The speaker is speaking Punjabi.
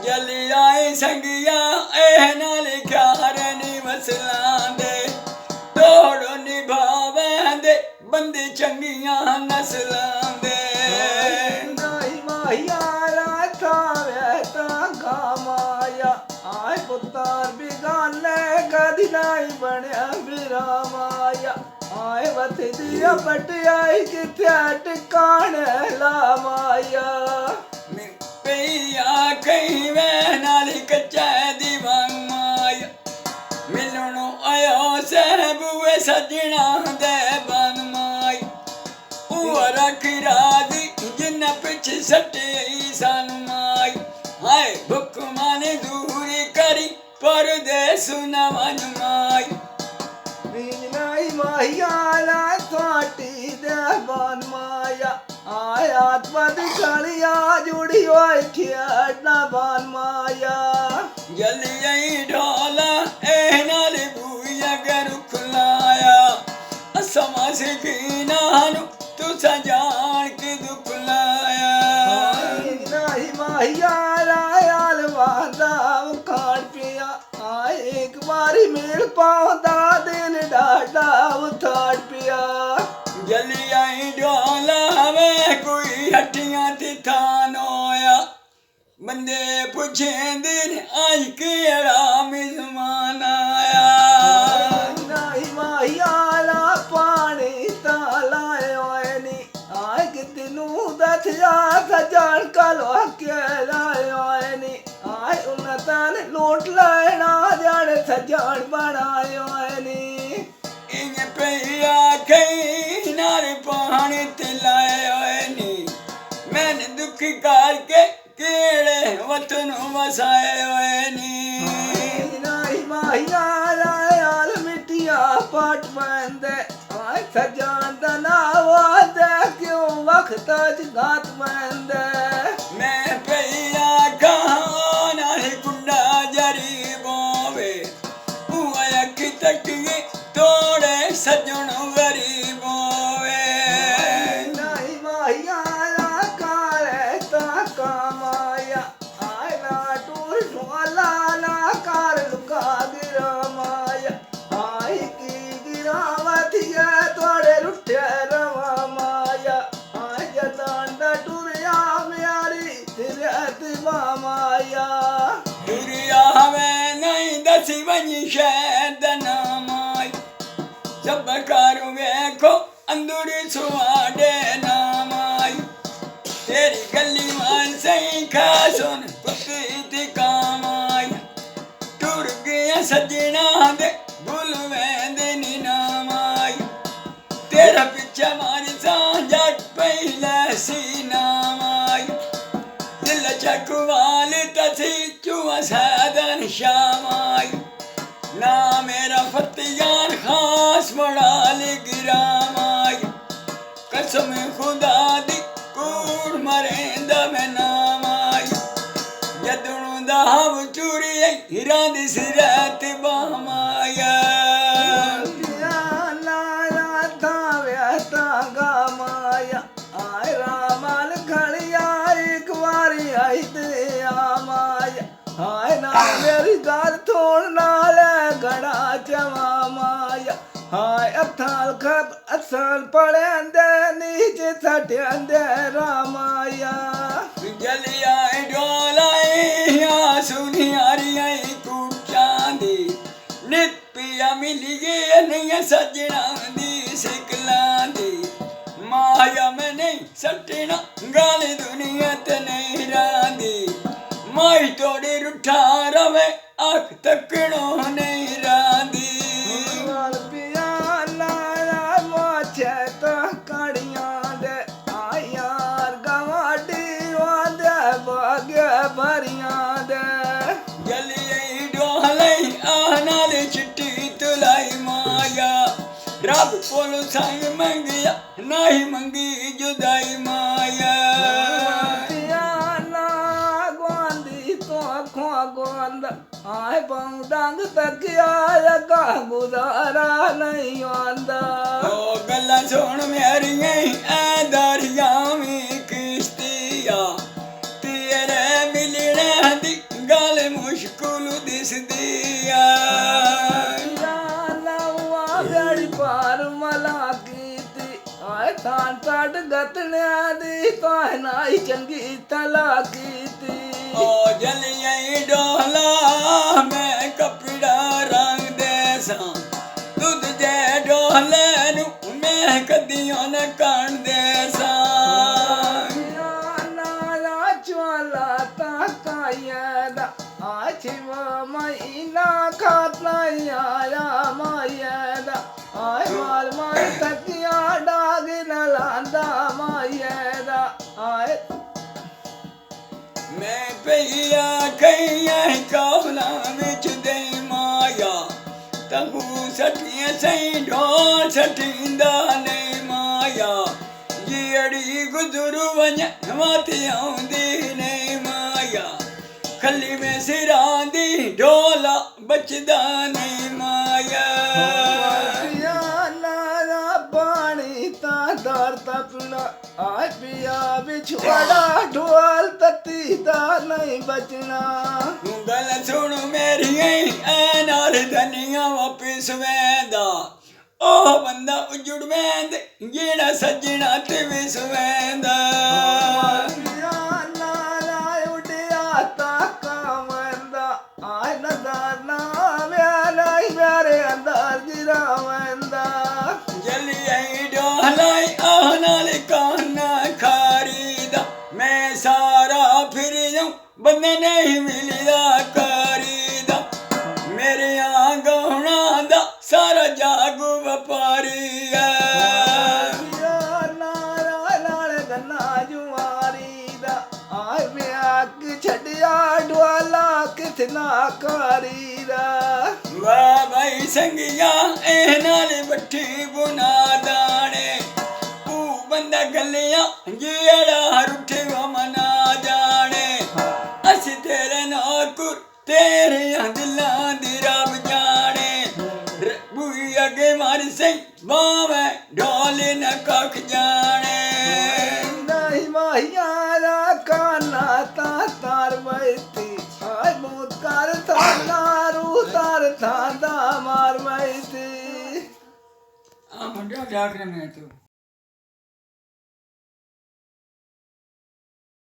ਜਲਿਆਏ ਸੰਗਿਆ ਇਹ ਨਾਲ ਖਿਆਰ ਨੀ ਮਸਲਾਂ ਦੇ ਤੋੜ ਨਿਭਾਵੈਂਦੇ ਬੰਦੇ ਚੰਗੀਆਂ ਨਸਲਾਂ ਦੇ ਨਹੀਂ ਮਾਇਆ ਥਾਵੇ ਤਾਂ ਗਾਮਾਇਆ ਆਏ ਪੁੱਤਰ ਬਿਗਾਨੇ ਕਦੀ ਨਹੀਂ ਬਣਿਆ ਮੇਰਾ ਮਾਇਆ ਆਏ ਵਤਦੀ ਪਟਿਆਈ ਕਿਥੇ ਟਿਕਾਣੇ ਲਾ ਮਾਇਆ ਪਈਆ ਕਈ ਵੇ ਨਾਲ ਕੱਚਾ ਦੀਵਾਨ ਮਾਇਆ ਮਿਲਣ ਆਇਓ ਸਹਿਬੂਏ ਸਜਣਾ ਦੇ ਬਨ ਮਾਈ ਉਹ ਰੱਖ ਰਾਦੀ ਜਿੰਨਾ ਪਿੱਛੇ ਸੱਟੇ ਸਨ ਮਾਈ ਹਾਏ ਹੁਕਮਾਂ ਨੇ ਦੂਰੀ ਕਰੀ ਪਰਦੇਸ ਨਵਨ ਮਾਈ ਨਹੀਂ ਮਾਇਆ ਲਾ ਤੁਹਾਡੀ ਦੇ ਬਨ ਮਾਇਆ ਆਇਆਤ ਬਦ ਗਲਿਆ ਜੁੜੀ ਹੋਈ ਖੇਡਣਾ ਬਨ ਮਾਇਆ ਜਲਿਆਈ ਢੋਲਾ ਇਹ ਨਾਲ ਬੂਇਆ ਗਰ ਖੁਲਾਇਆ ਸਮਾਂ ਸਿਕੀਨਾਂ ਨੂੰ ਤੂੰ ਜਾਣ ਕੇ ਦੁੱਖ ਲਾਇਆ ਨਹੀਂ ਮਾਇਆ ਲਾਇਆਲ ਵਾਦਾ ਖਾਣ ਪਿਆ ਆਏ ਇੱਕ ਵਾਰੀ ਮੇਲ ਪਾਉਂਦਾ ਦਿਲ ਡਾਡਾ ਉਥਾੜ ਪਿਆ ਜਲਿਆਈ ਢੋਲਾ ਵੇ ਕੋਈ ਹੱਟੀਆਂ ਤੇ ਥਾਨ ਹੋਇਆ ਬੰਦੇ ਪੁੱਛੇਂਦੇ ਨੇ ਅੱਜ ਕਿਹੜਾ ਮਿਜ਼ਮਾਨ ਆਇਆ ਨਹੀਂ ਮਾਇਆ ਲਾ ਪਾਣੀ ਤਾਂ ਲਾਏ ਹੋਏ ਨੀ ਆਏ ਕਿਤੇ ਨੂੰ ਦਥਿਆ ਸਜਣ ਕਲਵਾ ਕੇ ਲਾਏ ਹੋਏ ਨੀ ਆਏ ਉਹਨਾਂ ਤਾਂ ਲੋਟ ਲੈਣਾ ਜਾਣੇ ਸਜਣ ਬਣਾਏ ਹੋਏ ਨੀ ਇੰਜ ਪਈਆ ਕਈ ਨਾਲ ਪਾਣੀ ਤੇ ਲਾਏ ਹੋਏ ਨੀ ਮੈਨੇ ਦੁੱਖ ਕਰਕੇ ਕਿਹੜੇ ਵਤਨ ਵਸਾਏ ਹੋਏ ਨੀ ਨਹੀਂ ਮਾਇਆ ਲਾਇਆਲ ਮਿੱਟੀਆ ਪਾਟ ਬੰਦੇ ਆਏ ਸਜਣ ਦਾ ਨਾਵਾ ਦੇ ਕਿਉਂ ਵਕਤ ਚ ਗਾਤ ਬੰਦੇ ਮੈਂ ਪਈਆ ਕਹਾਂ ਨਾਲ ਕੁੰਡਾ ਜਰੀ ਬੋਵੇ ਉਹ ਅੱਖ ਤੱਕੀਏ ਤੋੜੇ ਸਜਣ ਗਰੀਬ ਹੋਵੇ ਨਹੀਂ ਮਾਇਆ ਲਾ ਕਾਲੇ ਤਾਂ ਕਮਾਇਆ ਆਏ ਨਾ ਟੂਰ ਢੋਲਾ ਲਾ ਕਰ ਲੁਕਾ ਗਿਰਾ ਮਾਇਆ ਆਈ ਕੀ ਗਿਰਾਵਤੀਆ ਤੁਹਾਡੇ ਰੁੱਠੇ ਰਵਾ ਮਾਇਆ ਆਏ ਜਦਾਂ ਦਾ ਟੁਰਿਆ ਮਿਆਰੀ ਤੇਰੇ ਮਾਇਆ ਦੁਰੀਆ ਵੇ ਨਹੀਂ ਦਸੀ ਵਣੀ ਸ਼ਹਿਦ ਨਾਮਾਈ ਸਭ ਕਾਰੂ ਵੇਖੋ ਅੰਦੂਰੀ ਸੁਆਡੇ ਨਾਮਾਈ ਤੇਰੀ ਗੱਲੀ ਮਾਨ ਸਹੀ ਖਾਸੁਨ ਕੁੱਤੀ ਤੇ ਕਾਮਾਈ ਟੁਰ ਗਿਆ ਸਜਣਾ ਦੇ ਭੁੱਲ ਵੇਂਦੇ ਨੀ ਨਾਮਾਈ ਤੇਰਾ ਪਿੱਛੇ ਮਾਰੀ ਸਾਂਝਾ ਪਹਿਲਾ ਸੀ ਨਾਮਾਈ ਦਿਲ ਚੱਕਵਾਲ ਤਸੀ ਚੁਆ ਸਾਦਨ ਸ਼ਾਮਾਈ ਨਾ ਮੇਰਾ ਫਤਿਆਨ ਖਾਸ ਬੜਾ ਲੈ ਗਿਰਾਮਾਈ ਕਸਮ ਖੁਦਾ ਦੀ ਕੂੜ ਮਰੇਂਦਾ ਮੈਂ ਨਾਮਾਈ ਜਦਣੋਂ ਦਾ ਹਵ ਚੂਰੀ ਹੀਰਾਂ ਦੀ ਸਿਰਤ ਬਾਮਾਇਆ ਲਾਇਆ ਤਾਵਿਆ ਤਾਂਗਾ ਮਾਇਆ ਆਏ ਰਾਮਲ ਖੜਿਆ ਇੱਕ ਵਾਰੀ ਆਈ ਤੇ ਆ ਮਾਇਆ ਹਾਏ ਨਾ ਮੇਰੀ ਗੱਲ ਥੋੜ ਨਾਲ ਗੜਾ ਚਵਾ ਮਾਇਆ ਹਾਏ ਅਥਾਲ ਖਬ ਅਸਲ ਪੜਿਆਂਦੇ ਨੀਚੇ ਸਟਿਆਂਦੇ ਰਾਮਾਇਆ ਜਲਿਆਏ ਢੋਲਾਏ ਸੁਨਿਆਰੀਆਂ ਕੁੱਚਾਂ ਦੀ ਨਿਤ ਪਿਆ ਮਿਲੀ ਗਏ ਨਹੀਂ ਸਜਣਾ ਦੀ ਸਿਕਲਾਂ ਦੀ ਮਾਇਆ ਮੈਂ ਨਹੀਂ ਸੱਟਣਾ ਗਾਲ ਦੁਨੀਆ ਤੇ ਨਹੀਂ ਰਾਂਦੀ ਮਾਈ ਤੋੜੀ ਰੁੱਠਾ ਰਵੇ ਅੱਖ ਤੱਕਣੋਂ ਨਹੀਂ ਰਾਂਦੀ ਵਾਲ ਪਿਆ ਲਾਇਆ ਮੋਛੇ ਤਾਂ ਕੜੀਆਂ ਦੇ ਆ ਯਾਰ ਗਵਾਡੀ ਵਾਦੇ ਬਾਗੇ ਭਰੀਆਂ ਦੇ ਜਲਿਆਈ ਢੋਲਾਈ ਆ ਨਾਲ ਚਿੱਟੀ ਤੁਲਾਈ ਮਾਇਆ ਰੱਬ ਕੋਲ ਸੰਗ ਮੰਗਿਆ ਨਹੀਂ ਮੰਗੀ ਜੁਦਾਈ ਮਾਇਆ ਪਿਆ ਨਾ ਗਵਾਂਦੀ ਤੋਂ ਅੱਖੋਂ ਗਵਾਂਦ ਆਏ ਪਾਉ ਡੰਗ ਤੱਕਿਆ ਲਗਾ ਗੁਜ਼ਾਰਾ ਨਹੀਂ ਆਂਦਾ ਉਹ ਗੱਲਾਂ ਸੁਣ ਮੇਰੀਆਂ ਐ ਦਰਿਆਵੀਂ ਕਿਸ਼ਤੀਆ ਤੇਰੇ ਮਿਲਣਾ ਦੀ ਤਾਂ ਟੱਡ ਗਤਣਿਆਂ ਦੀ ਕਾਹਨਾਈ ਚੰਗੀ ਤਲਾ ਕੀਤੀ ओ जलिए डोला मैं कपड़ा रंग दे सा दूध दे डोले नू मैं कदियों न कान दे सा ਨਾਲਾ ਚਵਾਲਾ ਤਾਂ ਕਾਇਆ ਦਾ ਆਛਵਾ ਮਹੀਨਾ ਖਾਤਨਾ ਆਇਆ ਮਾਇਆ ਦਾ ਆਏ ਮਾਰ ਮਾਰ ਤੱਕਿਆ ਡਾਗ ਨਾ ਲਾਂਦਾ ਮਾਇਆ ਦਾ ਆਏ मैं पैया कैया कौला विच दे माया तहू सठिए सही ढोल सठींदा नहीं माया जीड़ी गुजरू वञ माती आउंदी नहीं माया खली में सिरां दी ढोला बचदा नहीं माया ਨਾਲਾ ਪਾਣੀ ਤਾਂ ਦਰ ਤਪਣਾ ਆ ਪਿਆ ਵਿਛੋੜਾ ਢੋਲ ਤਤੀ ਦਾ ਨਹੀਂ ਬਚਣਾ गल सुन मेरी ऐ नाल धनिया वापिस वेंदा ओ बंदा उजड़ वेंद जेड़ा सजना ते विस वेंदा ਨਾਲਾ ਉੱਡਿਆ ਤਾਂ ਕਾਮੰਦਾ ਆ ਨਦਰ ਨਾ ਵਿਆਲਾ ਮੇਰੇ ਅੰਦਰ ਗਿਰਾਵੰਦਾ जली आई डोलाई आ नाल काना खारीदा मैं सारा फिर जाऊं बंदे नहीं मिलदा करीदा मेरे आंगणा दा सारा जागू व्यापारी है ਨਾਲਾ ਨਾਲ ਗੰਨਾ ਜੁਆਰੀ ਦਾ ਆਏ ਵਿਆਹ ਛੱਡਿਆ ਢੋਲਾ ਕਿਤਨਾ ਕਰੀ ਦਾ वाह भाई संगिया ए नाल बट्ठी बुना दाने तू बंदा गलिया जेड़ा रुठे मना जाने अस तेरे नौकर तेरे दिलां दी रब जाने बुई अगे मार सही बावे ढोले न कख जाने ਨਹੀਂ ਮਾਇਆ ਕਾਨਾ ਤਾਂ ਤਾਰ ਮੈਤੀ ਆਏ ਮੂਤ ਕਰ ਤਾਂ ਰੂ ਤਾਰ ਥਾਂ ਦਾ ਮਾਰ ਮੈਤੀ आ मुंडा जाकर मैं तो